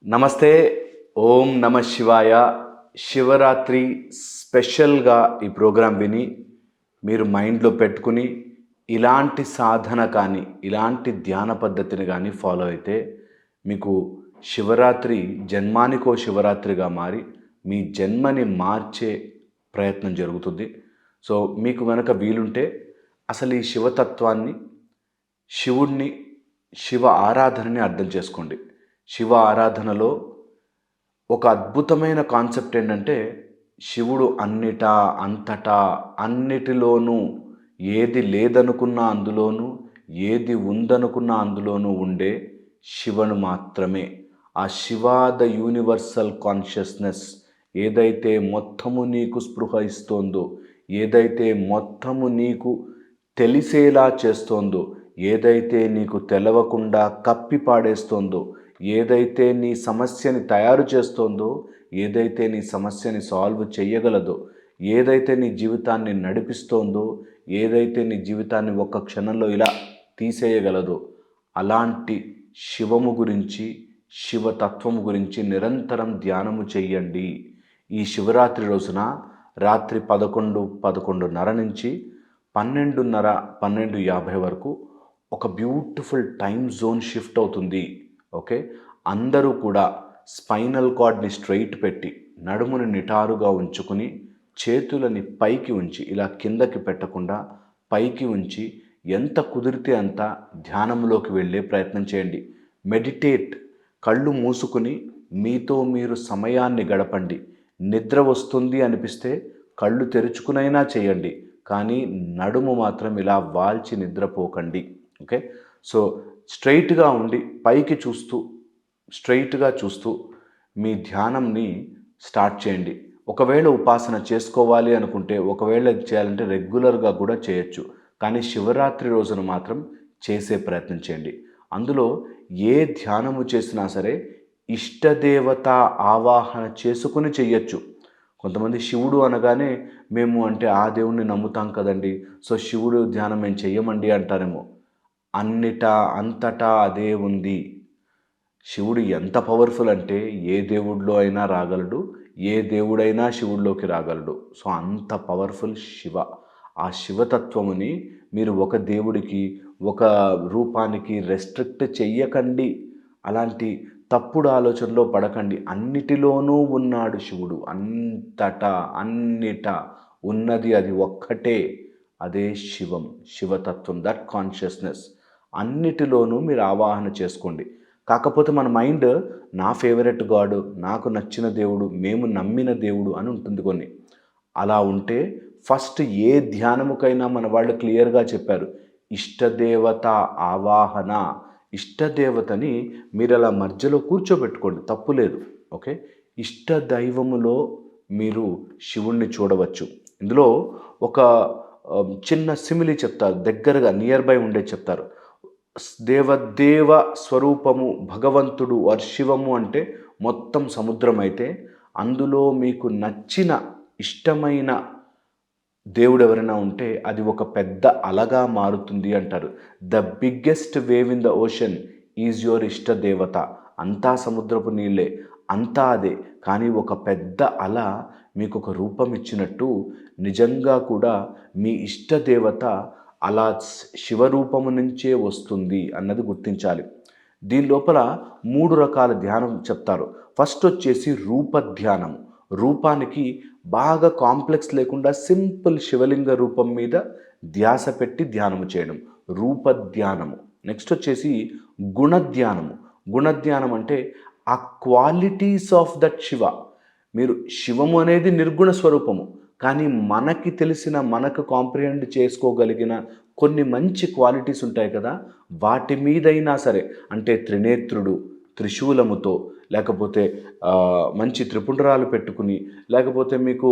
నమస్తే. ఓం నమ శివాయ. శివరాత్రి స్పెషల్‌గా ఈ ప్రోగ్రాం విని, మీరు మైండ్‌లో పెట్టుకుని, ఇలాంటి సాధన కానీ, ఇలాంటి ధ్యాన పద్ధతిని గానీ ఫాలో అయితే, మీకు శివరాత్రి జన్మానికో శివరాత్రిగా మారి, మీ జన్మని మార్చే ప్రయత్నం జరుగుతుంది. సో, మీకు గనక వీలుంటే, అసలు ఈ శివతత్వాన్ని, శివుడిని, శివ ఆరాధనని అర్థం చేసుకోండి. శివ ఆరాధనలో ఒక అద్భుతమైన కాన్సెప్ట్ ఏంటంటే, శివుడు అన్నిటా, అంతటా, అన్నిటిలోనూ, ఏది లేదనుకున్నా అందులోనూ, ఏది ఉందనుకున్నా అందులోనూ ఉండే శివను మాత్రమే. ఆ శివ ద యూనివర్సల్ కాన్షియస్‌నెస్ ఏదైతే మొత్తము నీకు స్పృహ ఇస్తోందో, ఏదైతే మొత్తము నీకు తెలిసేలా చేస్తోందో, ఏదైతే నీకు తెలవకుండా కప్పి పాడేస్తోందో, ఏదైతే నీ సమస్యని తయారు చేస్తోందో, ఏదైతే నీ సమస్యని సాల్వ్ చేయగలదో, ఏదైతే నీ జీవితాన్ని నడిపిస్తోందో, ఏదైతే నీ జీవితాన్ని ఒక్క క్షణంలో ఇలా తీసేయగలదో, అలాంటి శివము గురించి, శివతత్వము గురించి నిరంతరం ధ్యానము చెయ్యండి. ఈ శివరాత్రి రోజున రాత్రి 11, 11:30 నుంచి 12:30, 12:50 వరకు ఒక బ్యూటిఫుల్ టైమ్ జోన్ షిఫ్ట్ అవుతుంది. ఓకే, అందరూ కూడా స్పైనల్ కార్డ్ని స్ట్రైట్ పెట్టి, నడుముని నిటారుగా ఉంచుకుని, చేతులని పైకి ఉంచి, ఇలా కిందకి పెట్టకుండా పైకి ఉంచి, ఎంత కుదిరితే అంత ధ్యానంలోకి వెళ్ళే ప్రయత్నం చేయండి. మెడిటేట్, కళ్ళు మూసుకుని మీతో మీరు సమయాన్ని గడపండి. నిద్ర వస్తుంది అనిపిస్తే కళ్ళు తెరుచుకునైనా చేయండి, కానీ నడుము మాత్రం ఇలా వాల్చి నిద్రపోకండి. ఓకే, సో స్ట్రైట్గా ఉండి పైకి చూస్తూ, స్ట్రైట్గా చూస్తూ మీ ధ్యానంని స్టార్ట్ చేయండి. ఒకవేళ ఉపాసన చేసుకోవాలి అనుకుంటే, ఒకవేళ ఇది చేయాలంటే రెగ్యులర్గా కూడా చేయొచ్చు, కానీ శివరాత్రి రోజున మాత్రం చేసే ప్రయత్నం చేయండి. అందులో ఏ ధ్యానము చేసినా సరే ఇష్టదేవత ఆవాహన చేసుకుని చెయ్యొచ్చు. కొంతమంది శివుడు అనగానే మేము అంటే ఆ దేవుణ్ణి నమ్ముతాం కదండి, సో శివుడు ధ్యానం మేము చెయ్యమండి అంటారేమో. అన్నిటా, అంతటా అదే ఉంది. శివుడు ఎంత పవర్ఫుల్ అంటే ఏ దేవుడిలో అయినా రాగలడు, ఏ దేవుడైనా శివుడిలోకి రాగలడు. సో అంత పవర్ఫుల్ శివ. ఆ శివతత్వముని మీరు ఒక దేవుడికి, ఒక రూపానికి రెస్ట్రిక్ట్ చెయ్యకండి. అలాంటి తప్పుడు ఆలోచనలో పడకండి. అన్నిటిలోనూ ఉన్నాడు శివుడు. అంతటా, అన్నిటా ఉన్నది అది ఒక్కటే. అదే శివం, శివతత్వం, దట్ కాన్షియస్నెస్. అన్నిటిలోనూ మీరు ఆవాహన చేసుకోండి. కాకపోతే మన మైండ్ నా ఫేవరెట్ గాడ్, నాకు నచ్చిన దేవుడు, మేము నమ్మిన దేవుడు అని ఉంటుంది కొన్ని. అలా ఉంటే ఫస్ట్ ఏ ధ్యానముకైనా మన వాళ్ళు క్లియర్గా చెప్పారు, ఇష్టదేవత ఆవాహన. ఇష్టదేవతని మీరు అలా మధ్యలో కూర్చోబెట్టుకోండి, తప్పు లేదు. ఓకే, ఇష్ట దైవములో మీరు శివుణ్ణి చూడవచ్చు. ఇందులో ఒక చిన్న సిమిలి చెప్తారు, దగ్గరగా నియర్ బై ఉండే చెప్తారు. దేవ స్వరూపము భగవంతుడు ఆర్ శివము అంటే మొత్తం సముద్రం అయితే, అందులో మీకు నచ్చిన ఇష్టమైన దేవుడు ఎవరైనా ఉంటే అది ఒక పెద్ద అలగా మారుతుంది అంటారు. The biggest wave in the ocean is your ఇష్ట దేవత. అంతా సముద్రపు నీళ్ళే, అంతా అదే. కానీ ఒక పెద్ద అల మీకు ఒక రూపం ఇచ్చినట్టు, నిజంగా కూడా మీ ఇష్ట దేవత అలా శివరూపము నుంచే వస్తుంది అన్నది గుర్తించాలి. దీని లోపల 3 రకాల ధ్యానం చెప్తారు. ఫస్ట్ వచ్చేసి రూప ధ్యానం. రూపానికి బాగా కాంప్లెక్స్ లేకుండా సింపుల్ శివలింగ రూపం మీద ధ్యాస పెట్టి ధ్యానము చేయడం, రూప ధ్యానము. నెక్స్ట్ వచ్చేసి గుణధ్యానము. గుణధ్యానం అంటే ఆ క్వాలిటీస్ ఆఫ్ దట్ శివ. మీరు శివము అనేది నిర్గుణ స్వరూపము, కానీ మనకి తెలిసిన, మనకు కాంప్రిహెండ్ చేసుకోగలిగిన కొన్ని మంచి క్వాలిటీస్ ఉంటాయి కదా, వాటి మీదైనా సరే, అంటే త్రినేత్రుడు త్రిశూలముతో, లేకపోతే మంచి త్రిపుండ్రాలు పెట్టుకుని, లేకపోతే మీకు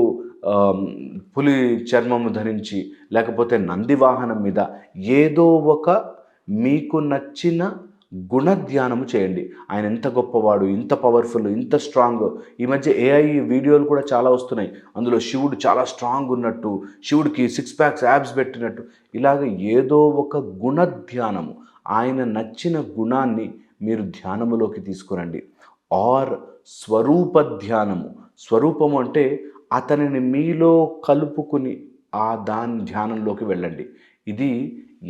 పులి చర్మము ధరించి, లేకపోతే నంది వాహనం మీద, ఏదో ఒక మీకు నచ్చిన గుణధ్యానము చేయండి. ఆయన ఎంత గొప్పవాడు, ఇంత పవర్ఫుల్, ఇంత స్ట్రాంగ్. ఈ మధ్య ఏఐ వీడియోలు కూడా చాలా వస్తున్నాయి, అందులో శివుడు చాలా స్ట్రాంగ్ ఉన్నట్టు, శివుడికి 6 ప్యాక్స్ యాబ్స్ పెట్టినట్టు, ఇలాగ ఏదో ఒక గుణధ్యానము, ఆయన నచ్చిన గుణాన్ని మీరు ధ్యానములోకి తీసుకురండి. ఆర్ స్వరూప ధ్యానము. స్వరూపము అంటే అతనిని మీలో కలుపుకుని ఆ దాని ధ్యానంలోకి వెళ్ళండి. ఇది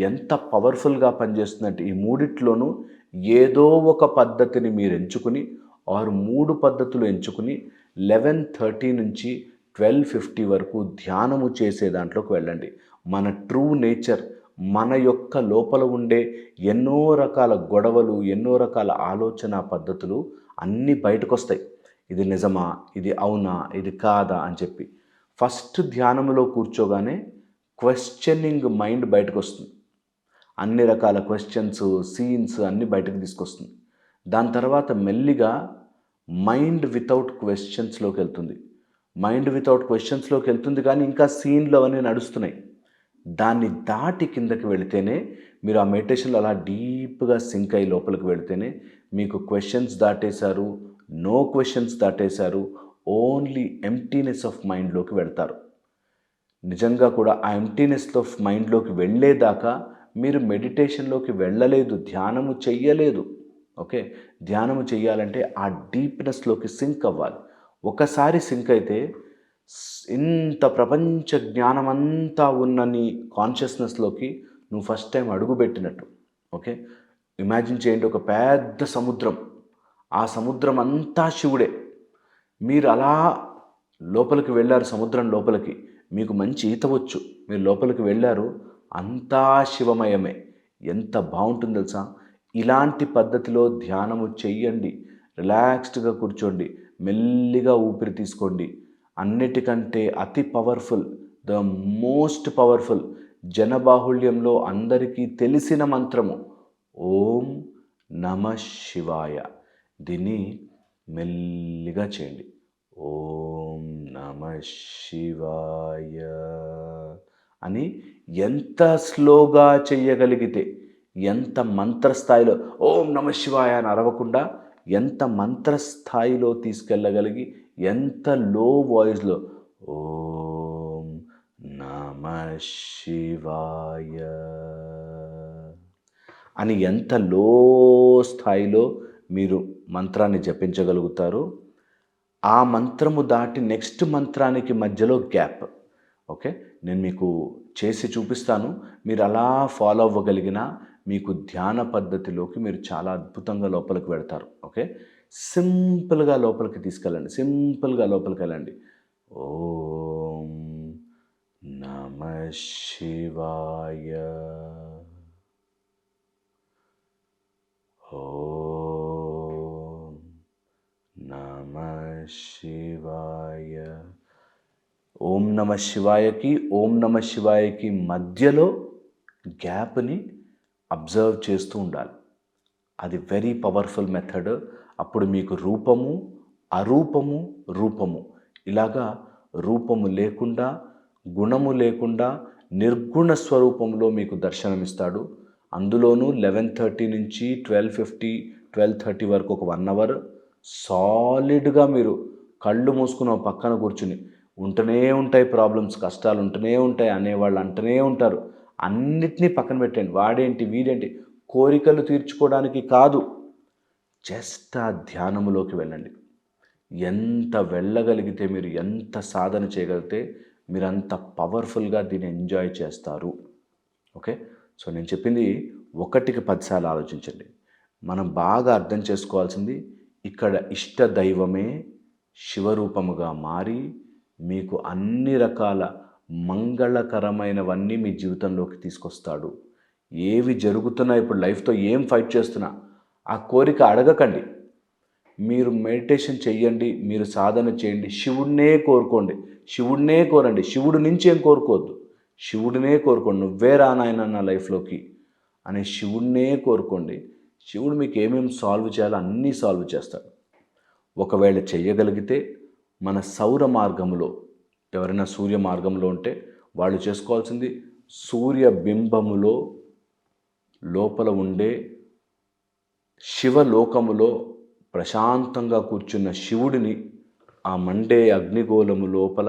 ఎంత పవర్ఫుల్గా పనిచేస్తుందంటే ఈ మూడిట్లోనూ ఏదో ఒక పద్ధతిని మీరు ఎంచుకుని ఆరు 3 పద్ధతులు ఎంచుకుని 11:30 నుంచి 12:50 వరకు ధ్యానము చేసే దాంట్లోకి వెళ్ళండి. మన ట్రూ నేచర్, మన యొక్క లోపల ఉండే ఎన్నో రకాల గొడవలు, ఎన్నో రకాల ఆలోచన పద్ధతులు అన్నీ బయటకు వస్తాయి. ఇది నిజమా, ఇది అవునా, ఇది కాదా అని చెప్పి ఫస్ట్ ధ్యానంలో కూర్చోగానే క్వశ్చనింగ్ మైండ్ బయటకు వస్తుంది. అన్ని రకాల క్వశ్చన్స్, సీన్స్ అన్నీ బయటకు తీసుకొస్తుంది. దాని తర్వాత మెల్లిగా మైండ్ వితౌట్ క్వశ్చన్స్లోకి వెళ్తుంది. మైండ్ వితౌట్ క్వశ్చన్స్లోకి వెళ్తుంది కానీ ఇంకా సీన్లు అవన్నీ నడుస్తున్నాయి. దాన్ని దాటి కిందకి వెళితేనే మీరు ఆ మెడిటేషన్లో అలా డీప్గా సింక్ అయ్యి లోపలికి వెళితేనే మీకు క్వశ్చన్స్ దాటేశారు, నో క్వశ్చన్స్ దాటేశారు, ఓన్లీ ఎంప్టీనెస్ ఆఫ్ మైండ్లోకి వెళ్తారు. నిజంగా కూడా ఆ ఎంప్టీనెస్ ఆఫ్ మైండ్లోకి వెళ్ళేదాకా మీరు మెడిటేషన్లోకి వెళ్ళలేదు, ధ్యానము చెయ్యలేదు. ఓకే, ధ్యానము చెయ్యాలంటే ఆ డీప్నెస్లోకి సింక్ అవ్వాలి. ఒకసారి సింక్ అయితే ఇంత ప్రపంచ జ్ఞానమంతా ఉన్న నీ కాన్షియస్నెస్లోకి నువ్వు ఫస్ట్ టైం అడుగుపెట్టినట్టు. ఓకే, ఇమాజిన్ చేయండి, ఒక పెద్ద సముద్రం, ఆ సముద్రం అంతా శివుడే. మీరు అలా లోపలికి వెళ్ళారు, సముద్రం లోపలికి, మీకు మంచి ఈత వచ్చు, మీరు లోపలికి వెళ్ళారు, అంతా శివమయమే. ఎంత బాగుంటుంది తెలుసా? ఇలాంటి పద్ధతిలో ధ్యానము చెయ్యండి. రిలాక్స్డ్గా కూర్చోండి, మెల్లిగా ఊపిరి తీసుకోండి. అన్నిటికంటే అతి పవర్ఫుల్, ద మోస్ట్ పవర్ఫుల్, జనబాహుళ్యంలో అందరికీ తెలిసిన మంత్రము ఓం నమ శివాయ. దీన్ని మెల్లిగా చేయండి. ఓం నమ శివాయ అని ఎంత స్లోగా చెయ్యగలిగితే, ఎంత మంత్రస్థాయిలో ఓం నమ శివాయ అని అరవకుండా ఎంత మంత్రస్థాయిలో తీసుకెళ్ళగలిగి, ఎంత లో వాయిస్లో ఓం నమ శివాయ అని ఎంత లో స్థాయిలో మీరు మంత్రాన్ని జపించగలుగుతారు. ఆ మంత్రము దాటి నెక్స్ట్ మంత్రానికి మధ్యలో గ్యాప్. ఓకే, నేను మీకు చేసి చూపిస్తాను. మీరు అలా ఫాలో అవ్వగలిగిన మీకు ధ్యాన పద్ధతిలోకి మీరు చాలా అద్భుతంగా లోపలికి వెళ్తారు. ఓకే, సింపుల్గా లోపలికి తీసుకెళ్ళండి, సింపుల్గా లోపలికి వెళ్ళండి. ఓం నమ శివాయ. ఓం నమ శివాయ. ఓం నమ శివాయకి ఓం నమ శివాయకి మధ్యలో గ్యాప్ని అబ్జర్వ్ చేస్తూ ఉండాలి. అది వెరీ పవర్ఫుల్ మెథడ్. అప్పుడు మీకు రూపము, అరూపము, రూపము, ఇలాగా రూపము లేకుండా, గుణము లేకుండా నిర్గుణ స్వరూపంలో మీకు దర్శనమిస్తాడు. అందులోనూ 11:30 నుంచి 12:50, 12:30 వరకు ఒక 1 అవర్ సాలిడ్గా మీరు కళ్ళు మూసుకుని పక్కన కూర్చుని, ఉంటూనే ఉంటాయి ప్రాబ్లమ్స్, కష్టాలు ఉంటూనే ఉంటాయి, అనేవాళ్ళు అంటూనే ఉంటారు, అన్నిటినీ పక్కన పెట్టండి. వాడేంటి వీడేంటి, కోరికలు తీర్చుకోవడానికి కాదు, జస్ట్ ఆ ధ్యానములోకి వెళ్ళండి. ఎంత వెళ్ళగలిగితే, మీరు ఎంత సాధన చేయగలిగితే మీరు అంత పవర్ఫుల్గా దీన్ని ఎంజాయ్ చేస్తారు. ఓకే, సో నేను చెప్పింది 1కి 10 సార్లు ఆలోచించండి. మనం బాగా అర్థం చేసుకోవాల్సింది, ఇక్కడ ఇష్ట దైవమే శివరూపముగా మారి మీకు అన్ని రకాల మంగళకరమైనవన్నీ మీ జీవితంలోకి తీసుకొస్తాడు. ఏవి జరుగుతున్నా, ఇప్పుడు లైఫ్తో ఏం ఫైట్ చేస్తున్నా ఆ కోరిక అడగకండి. మీరు మెడిటేషన్ చెయ్యండి, మీరు సాధన చేయండి, శివుడినే కోరుకోండి, శివుడినే కోరండి. శివుడి నుంచి ఏం కోరుకోవద్దు, శివుడినే కోరుకోండి. నువ్వే రానాయన నా లైఫ్లోకి అనే శివుడినే కోరుకోండి. శివుడు మీకు ఏమేమి సాల్వ్ చేయాలో అన్నీ సాల్వ్ చేస్తాడు. ఒకవేళ చెయ్యగలిగితే మన సౌర మార్గంలో ఎవరైనా సూర్య మార్గంలో ఉంటే వాళ్ళు చేసుకోవాల్సింది, సూర్యబింబములో లోపల ఉండే శివలోకములో ప్రశాంతంగా కూర్చున్న శివుడిని, ఆ మండే అగ్నిగోళము లోపల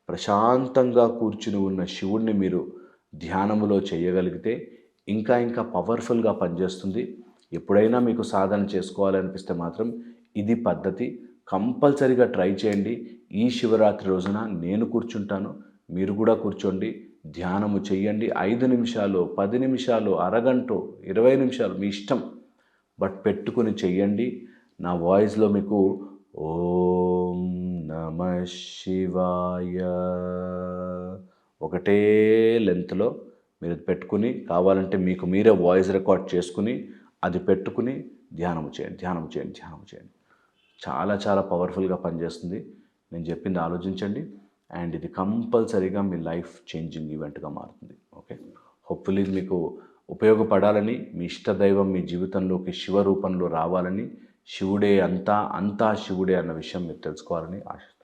ప్రశాంతంగా కూర్చుని ఉన్న శివుడిని మీరు ధ్యానములో చేయగలిగితే ఇంకా ఇంకా పవర్ఫుల్గా పనిచేస్తుంది. ఎప్పుడైనా మీకు సాధన చేసుకోవాలనిపిస్తే మాత్రం ఇది పద్ధతి. కంపల్సరీగా ట్రై చేయండి. ఈ శివరాత్రి రోజున నేను కూర్చుంటాను, మీరు కూడా కూర్చోండి, ధ్యానము చెయ్యండి. 5 నిమిషాలు, 10 నిమిషాలు, అరగంటో, 20 నిమిషాలు మీ ఇష్టం. బట్ పెట్టుకుని చెయ్యండి. నా వాయిస్లో మీకు ఓం నమ శివాయ ఒకటే లెంత్లో మీరు పెట్టుకుని, కావాలంటే మీకు మీరే వాయిస్ రికార్డ్ చేసుకుని అది పెట్టుకుని ధ్యానం చేయండి, ధ్యానం చేయండి, ధ్యానం చేయండి. చాలా చాలా పవర్ఫుల్గా పనిచేస్తుంది. నేను చెప్పింది ఆలోచించండి, అండ్ ఇది కంపల్సరీగా మీ లైఫ్ చేంజింగ్ ఈవెంట్గా మారుతుంది. ఓకే, హోప్ఫుల్లీ ఇది మీకు ఉపయోగపడాలని, మీ ఇష్టదైవం మీ జీవితంలోకి శివ రూపంలో రావాలని, శివుడే అంతా, అంతా శివుడే అన్న విషయం మీరు తెలుసుకోవాలని ఆశిస్తున్నాను.